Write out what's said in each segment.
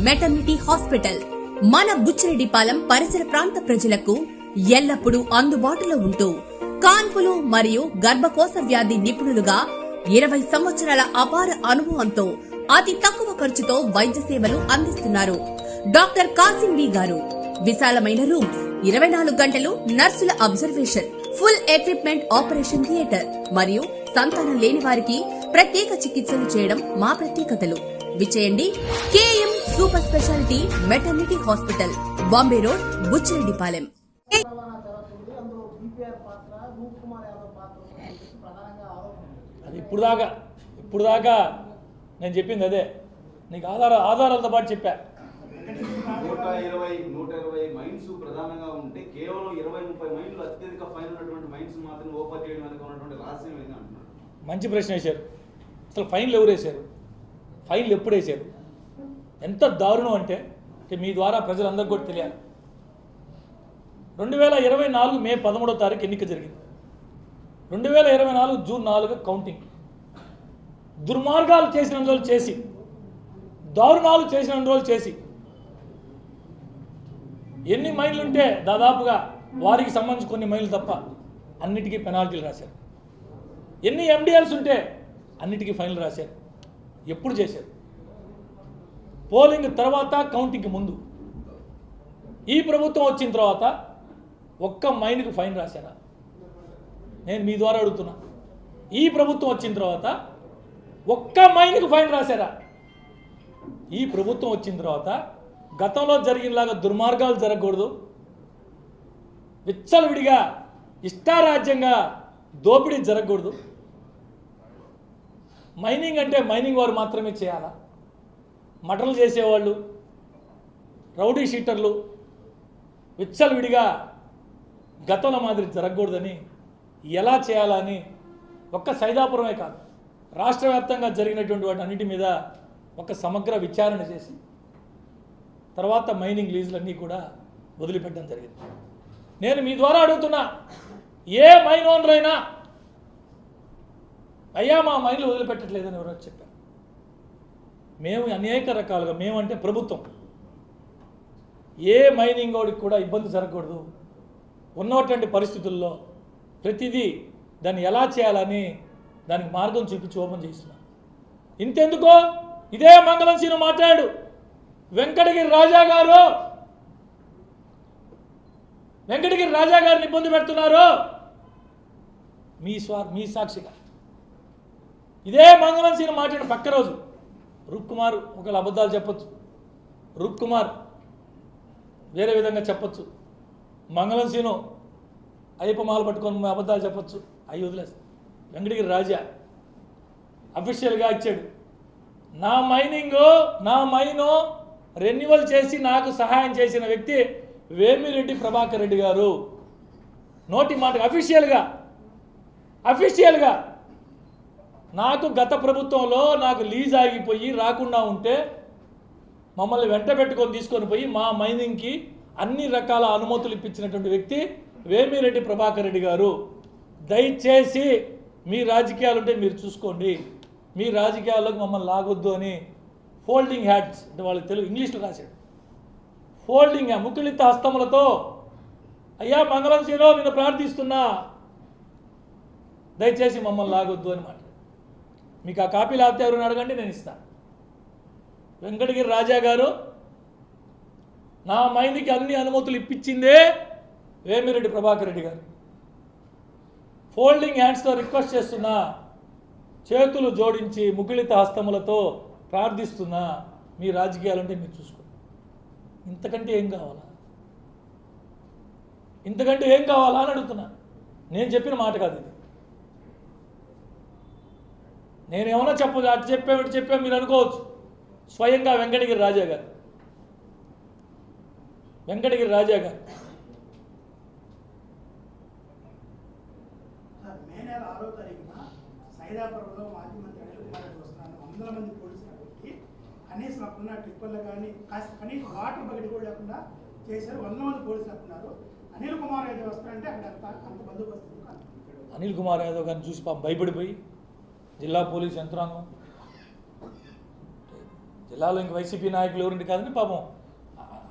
Maternity hospital మన బుచ్చిరెడ్డిపాలెం పరిసర ప్రాంత ప్రజలకు ఎల్లప్పుడూ అందుబాటులో ఉంటూ కాన్పులు మరియు గర్భకోశ వ్యాధి నిపుణులుగా 20 సంవత్సరాల అపార అనుభవంతో అతి తక్కువ ఖర్చుతో వైద్య సేవలు అందిస్తున్నారు. డాక్టర్ కాసిం బి గారు విశాలమైన రూమ్స్, 24 గంటలు నర్సుల observation, full equipment operation theatre మరియు సంతానం లేని వారికి ప్రత్యేక చికిత్సలు చేయడం మా ప్రత్యేకతలు. విచేయండి KM super specialty maternity hospital, Bombay road, Buchireddypalem. ఇప్పుడు దాకా నేను చెప్పింది అదే. నీకు ఆధారాలతో పాటు చెప్పా. 120 మైన్స్ ప్రధానంగా ఉంటే కేవలం 20-30 మైన్లు అత్యధిక ఫైన్ ఉన్నటువంటి మైన్స్ మాత్రం ఓపెన్ చేయడం వెనక ఉన్నటువంటి రహస్యం ఏంటి అంటున్నారు. మంచి ప్రశ్న వేశారు. అసలు ఫైన్లు ఎవరు వేశారు? ఫైన్లు ఎప్పుడు వేశారు? ఎంత దారుణం అంటే మీ ద్వారా ప్రజలందరికీ కూడా తెలియాలి. 2024 మే 13వ తారీఖు ఎన్నిక జరిగింది. 2024 జూన్ 4 కౌంటింగ్. దుర్మార్గాలు చేసిన రోజులు చేసి, దారుణాలు చేసిన రోజులు చేసి, ఎన్ని మైళ్ళు ఉంటే దాదాపుగా వారికి సంబంధించి కొన్ని మైళ్ళు తప్ప అన్నిటికీ పెనాల్టీలు రాశారు. ఎన్ని ఎండిఎల్స్ ఉంటే అన్నిటికీ ఫైన్లు రాశారు. ఎప్పుడు చేశారు? పోలింగ్ తర్వాత, కౌంటింగ్కి ముందు. ఈ ప్రభుత్వం వచ్చిన తర్వాత ఒక్క మైన్కి ఫైన్ రాశారా? నేను మీ ద్వారా అడుగుతున్నా. ఈ ప్రభుత్వం వచ్చిన తర్వాత ఒక్క మైన్కి ఫైన్ రాశారా? ఈ ప్రభుత్వం వచ్చిన తర్వాత గతంలో జరిగినలాగా దుర్మార్గాలు జరగకూడదు, విచ్చలవిడిగా ఇష్టారాజ్యంగా దోపిడీ జరగకూడదు. మైనింగ్ అంటే మైనింగ్ వారు మాత్రమే చేయాలా? మటర్లు చేసేవాళ్ళు, రౌడీ షీటర్లు విచ్చలవిడిగా గతంలో మాదిరి జరగకూడదని ఎలా చేయాలని ఒక్క సైదాపురమే కాదు, రాష్ట్ర వ్యాప్తంగా జరిగినటువంటి వాటి అన్నిటి మీద ఒక సమగ్ర విచారణ చేసి తర్వాత మైనింగ్ లీజులన్నీ కూడా వదిలిపెట్టడం జరిగింది. నేను మీ ద్వారా అడుగుతున్నా, ఏ మైన్ ఓనర్ అయినా అయ్యా మా మైన్లు వదిలిపెట్టట్లేదని ఎవరో చెప్పారు. మేము అనేక రకాలుగా, మేమంటే ప్రభుత్వం, ఏ మైనింగ్ వాడికి కూడా ఇబ్బంది జరగకూడదు, ఉన్నటువంటి పరిస్థితుల్లో ప్రతిదీ దాన్ని ఎలా చేయాలని దానికి మార్గం చూపించి ఓపెన్ చేస్తున్నాం. ఇంతెందుకో ఇదే మంగళం సీను మాట్లాడు, వెంకటగిరి రాజా గారిని ఇబ్బంది పెడుతున్నారు మీ సాక్షిగా. ఇదే మంగళం సీను మాట్లాడిన పక్క రోజు రుక్కుమార్ ఒకవేళ అబద్ధాలు చెప్పచ్చు, రుక్కుమార్ వేరే విధంగా చెప్పచ్చు, మంగళం సీను అయ్యప్ప మాల పట్టుకొని అబద్ధాలు చెప్పచ్చు, అవి వదిలేస్తాను. వెంకటగిరి రాజా అఫీషియల్గా ఇచ్చాడు, నా మైను రెన్యువల్ చేసి నాకు సహాయం చేసిన వ్యక్తి వేమిరెడ్డి ప్రభాకర్ రెడ్డి గారు. నోటి మాట అఫీషియల్గా నాకు గత ప్రభుత్వంలో నాకు లీజ్ ఆగిపోయి రాకుండా ఉంటే మమ్మల్ని వెంట పెట్టుకొని తీసుకొని పోయి మా మైనింగ్కి అన్ని రకాల అనుమతులు ఇప్పించినటువంటి వ్యక్తి వేమిరెడ్డి ప్రభాకర్ రెడ్డి గారు. దయచేసి మీ రాజకీయాలు ఉంటే మీరు చూసుకోండి, మీ రాజకీయాల్లోకి మమ్మల్ని లాగొద్దు అని ఫోల్డింగ్ హ్యాండ్స్ అంటే వాళ్ళకి తెలుగు ఇంగ్లీష్లో రాశాడు. ఫోల్డింగ్ ముకులిత హస్తములతో అయ్యా మంగళం సీనో నిన్ను ప్రార్థిస్తున్నా, దయచేసి మమ్మల్ని లాగొద్దు అని మాట్లాడు. మీకు ఆ కాపీ లేకపోతే ఎవరైనా అడగండి, నేను ఇస్తాను. వెంకటగిరి రాజా గారు నా మైండ్కి అన్ని అనుమతులు ఇప్పించిందే వేమిరెడ్డి ప్రభాకర్ రెడ్డి గారు. ఫోల్డింగ్ హ్యాండ్స్తో రిక్వెస్ట్ చేస్తున్నా, చేతులు జోడించి ముకులిత హస్తములతో ప్రార్థిస్తున్నా, మీ రాజకీయాలంటే మీరు చూసుకోండి. ఇంతకంటే ఏం కావాలా అని అడుగుతున్నా. నేను చెప్పిన మాట కాదు ఇది. నేనేమన్నా అటు చెప్పా మీరు అనుకోవచ్చు. స్వయంగా వెంకటగిరి రాజా గారు మే నెల 6వ తారీఖున సైదాపురంలో మాజీ మంత్రి అనిల్ కుమార్ రెడ్డి వస్తున్నాను 100 మంది పోలీసులు పెట్టి కనీసం అప్పుడున్న ట్రిప్పర్లు కానీ కనీసం వాటర్ బకెట్ కూడా లేకుండా చేశారు. 100 మంది పోలీసులు అప్పున్నారు. అనిల్ కుమార్ యాదవ్ వస్తారంటే అక్కడ అంత బందోబస్తు. అనిల్ కుమార్ యాదవ్ గారిని చూసి భయపడిపోయి జిల్లా పోలీస్ యంత్రాంగం జిల్లాలో ఇంక వైసీపీ నాయకులు ఎవరింటి కాదని పాపం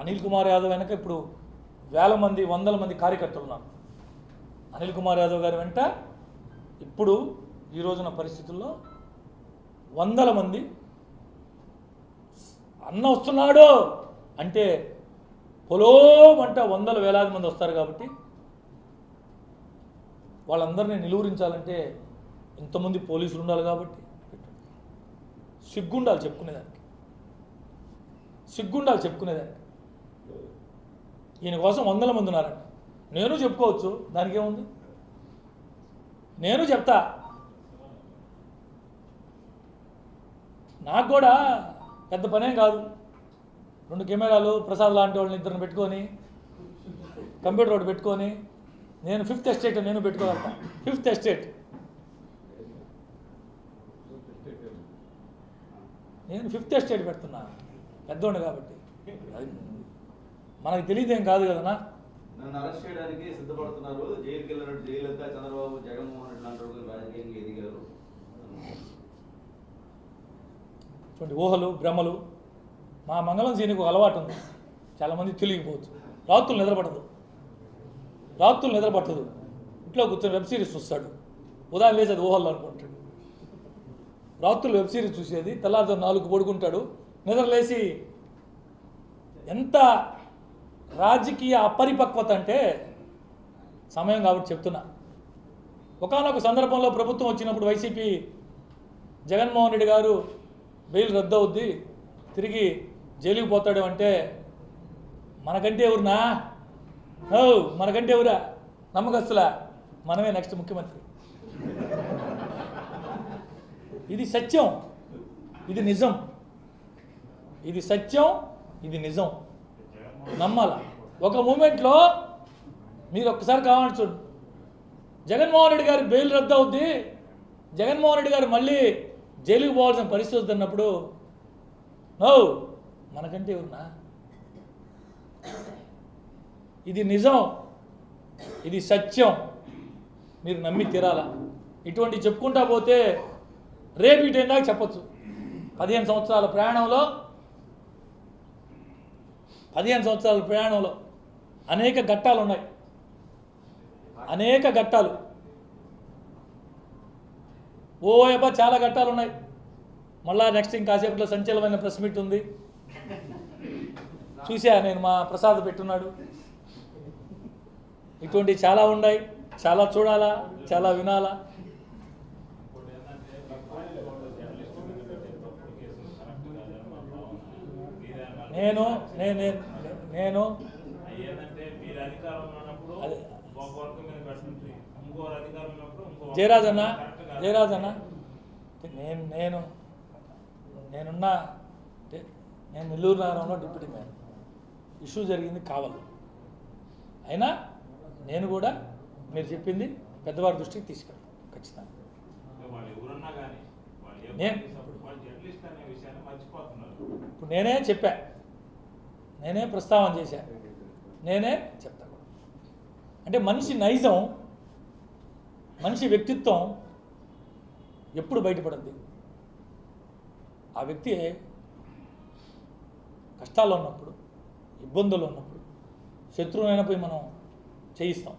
అనిల్ కుమార్ యాదవ్ వెనక ఇప్పుడు వేల మంది 100ల మంది కార్యకర్తలు ఉన్నారు. అనిల్ కుమార్ యాదవ్ గారి వెంట ఇప్పుడు ఈ రోజున పరిస్థితుల్లో 100ల మంది అన్న వస్తున్నాడు అంటే పొలోమంట 100ల వేలాది మంది వస్తారు. కాబట్టి వాళ్ళందరినీ నిలువరించాలంటే ఇంతమంది పోలీసులు ఉండాలి. కాబట్టి సిగ్గుండాలి చెప్పుకునేదానికి, సిగ్గుండాలి చెప్పుకునేదానికి. ఈయన కోసం 100ల మంది ఉన్నారంట. నేను చెప్పుకోవచ్చు, దానికి ఏముంది, నేను చెప్తా. నాకు కూడా పెద్ద పనేం కాదు. 2 కెమెరాలు ప్రసాద్ లాంటి వాళ్ళని ఇద్దరిని పెట్టుకొని కంప్యూటర్ ఒకటి పెట్టుకొని నేను 5th ఎస్టేట్ నేను పెట్టుకోగలుగుతా. 5th ఎస్టేట్ నేను 5th ఎస్టేట్ పెడుతున్నా, పెద్దోండి కాబట్టి. మనకు తెలియదేం కాదు కదన్నా. నన్ను అరెస్ట్ చేయడానికి సిద్ధపడుతున్నారు. జైలుకి వెళ్ళినట్టు జయలలిత, చంద్రబాబు, జగన్మోహన్ రెడ్డి లాంటి వాళ్ళు రాజకీయంగా ఎదిగారు. ఇటువంటి ఊహలు భ్రమలు మా మంగళం సీనికి ఒక అలవాటు ఉంది. చాలామంది తెలియకపోవచ్చు. రాత్రులు నిద్రపడదు, రాత్రులు నిద్రపట్టదు. ఇంట్లో కూర్చొని వెబ్ సిరీస్ చూస్తాడు. ఉదయం లేచి అది ఊహల్లో అనుకుంటాడు. రాత్రులు వెబ్ సిరీస్ చూసేది, తెల్లారుజాము 4కు పడుకుంటాడు. నిద్రలేసి ఎంత రాజకీయ అపరిపక్వత అంటే సమయం కాబట్టి చెప్తున్నా. ఒకానొక సందర్భంలో ప్రభుత్వం వచ్చినప్పుడు వైసీపీ జగన్మోహన్ రెడ్డి గారు బెయిల్ రద్దు అవుద్ది, తిరిగి జైలుకి పోతాడు అంటే మనకంటే ఎవరునా, మనకంటే ఎవరా నమ్మకస్తులా, మనమే నెక్స్ట్ ముఖ్యమంత్రి. ఇది సత్యం, ఇది నిజం, ఇది సత్యం, ఇది నిజం. నమ్మాల. ఒక మూమెంట్లో మీరు ఒక్కసారి కావాలని చూడు, జగన్మోహన్ రెడ్డి గారి బెయిల్ రద్దు అవుద్ది, జగన్మోహన్ రెడ్డి గారు మళ్ళీ జైలుకి పోవాల్సిన పరిస్థితి వస్తున్నప్పుడు మనకంటే ఎవరున్నా. ఇది నిజం, ఇది సత్యం, మీరు నమ్మి తీరాలా. ఇటువంటి చెప్పుకుంటా పోతే రేపు ఇటు దాకా చెప్పచ్చు. 15 సంవత్సరాల ప్రయాణంలో అనేక ఘట్టాలు ఉన్నాయి, అనేక ఘట్టాలు. ఓయబ్బా చాలా ఘట్టాలు ఉన్నాయి. మళ్ళా నెక్స్ట్ ఇంకాసేపట్లో సంచలనమైన ప్రెస్ మీట్ ఉంది. చూసా నేను, మా ప్రసాద్ పెట్టున్నాడు. ఇటువంటి చాలా ఉన్నాయి, చాలా చూడాలా, చాలా వినాలా. నేను జయరాజ్ అన్న నేనున్నా. నేను నెల్లూరు నగరంలో డిప్యూటీ మేయర్. ఇష్యూ జరిగింది కావాలి. అయినా నేను కూడా మీరు చెప్పింది పెద్దవారి దృష్టికి తీసుకెళ్ళాను ఖచ్చితంగా. ఇప్పుడు నేనే చెప్పా, నేనే ప్రస్తావన చేశా, నేనే చెప్తా. అంటే మనిషి నైజం, మనిషి వ్యక్తిత్వం ఎప్పుడు బయటపడుద్ది. ఆ వ్యక్తి కష్టాల్లో ఉన్నప్పుడు, ఇబ్బందుల్లో ఉన్నప్పుడు శత్రువునైనా పోయి మనం చేయిస్తాం.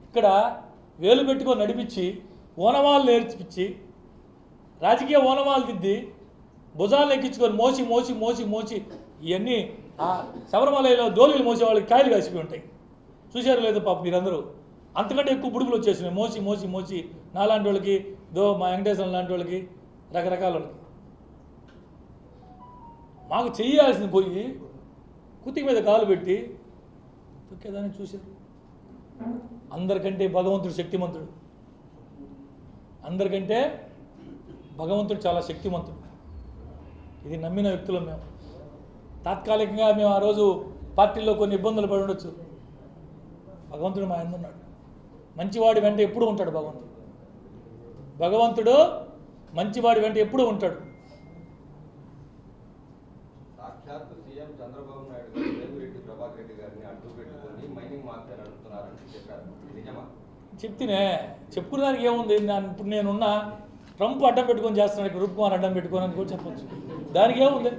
ఇక్కడ వేలు పెట్టుకొని నడిపించి ఓనమాలు నేర్పించి రాజకీయ ఓనమాలు దిద్ది భుజాలు ఎక్కించుకొని మోసి మోసి మోసి మోసి ఇవన్నీ ఆ శబరిమలలో దోళీలు మోసే వాళ్ళకి కాయలు కాసిపోయి ఉంటాయి. చూశారు లేదు పాప మీరందరూ. అంతకంటే ఎక్కువ బుడుగులు వచ్చేసినాయి మోసి మోసి మోసి. నాలాంటి వాళ్ళకి, మా వెంకటేశ్వరం లాంటి వాళ్ళకి, రకరకాల వాళ్ళకి. మాకు చేయాల్సింది పోయి కుతికి మీద కాలు పెట్టి తొక్కేదాన్ని చూశారు. అందరికంటే భగవంతుడు శక్తిమంతుడు, అందరికంటే భగవంతుడు చాలా శక్తిమంతుడు. ఇది నమ్మిన వ్యక్తులం మేము. తాత్కాలికంగా మేము ఆ రోజు పార్టీలో కొన్ని ఇబ్బందులు పడి ఉండొచ్చు. భగవంతుడు మా ఆయన ఉన్నాడు. మంచివాడి వెంట ఎప్పుడు ఉంటాడు భగవంతుడు. భగవంతుడు మంచివాడి వెంట ఎప్పుడు ఉంటాడు. సాక్షాత్తు సీఎం చంద్రబాబు నాయుడు గారు వేమిరెడ్డి ప్రభాకర్ రెడ్డి గారిని అడ్డు పెట్టుకొని మైనింగ్ మాఫియా నడుపుతున్నారని చెప్పారు. నిజమా? చెప్తేనే చెప్పుకునేదానికి ఏముంది. ఇప్పుడు నేనున్నా, ట్రంప్ అడ్డం పెట్టుకొని చేస్తున్నాడు, ఇక్కడ రూప్ కుమార్ అడ్డం పెట్టుకొని అని కూడా చెప్పొచ్చు. దానికి ఏముంది?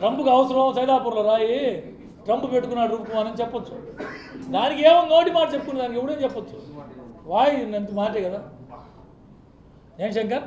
ట్రంప్కి అవసరం సైదాపూర్లో రాయి, ట్రంప్ పెట్టుకున్నాడు రూప్ కుమార్ అని చెప్పొచ్చు. దానికి ఏముంది? నోటి మాట చెప్పుకుని దానికి ఎవడేం చెప్పొచ్చు? వాయి అంత మాటే కదా. ఏం శంకర్?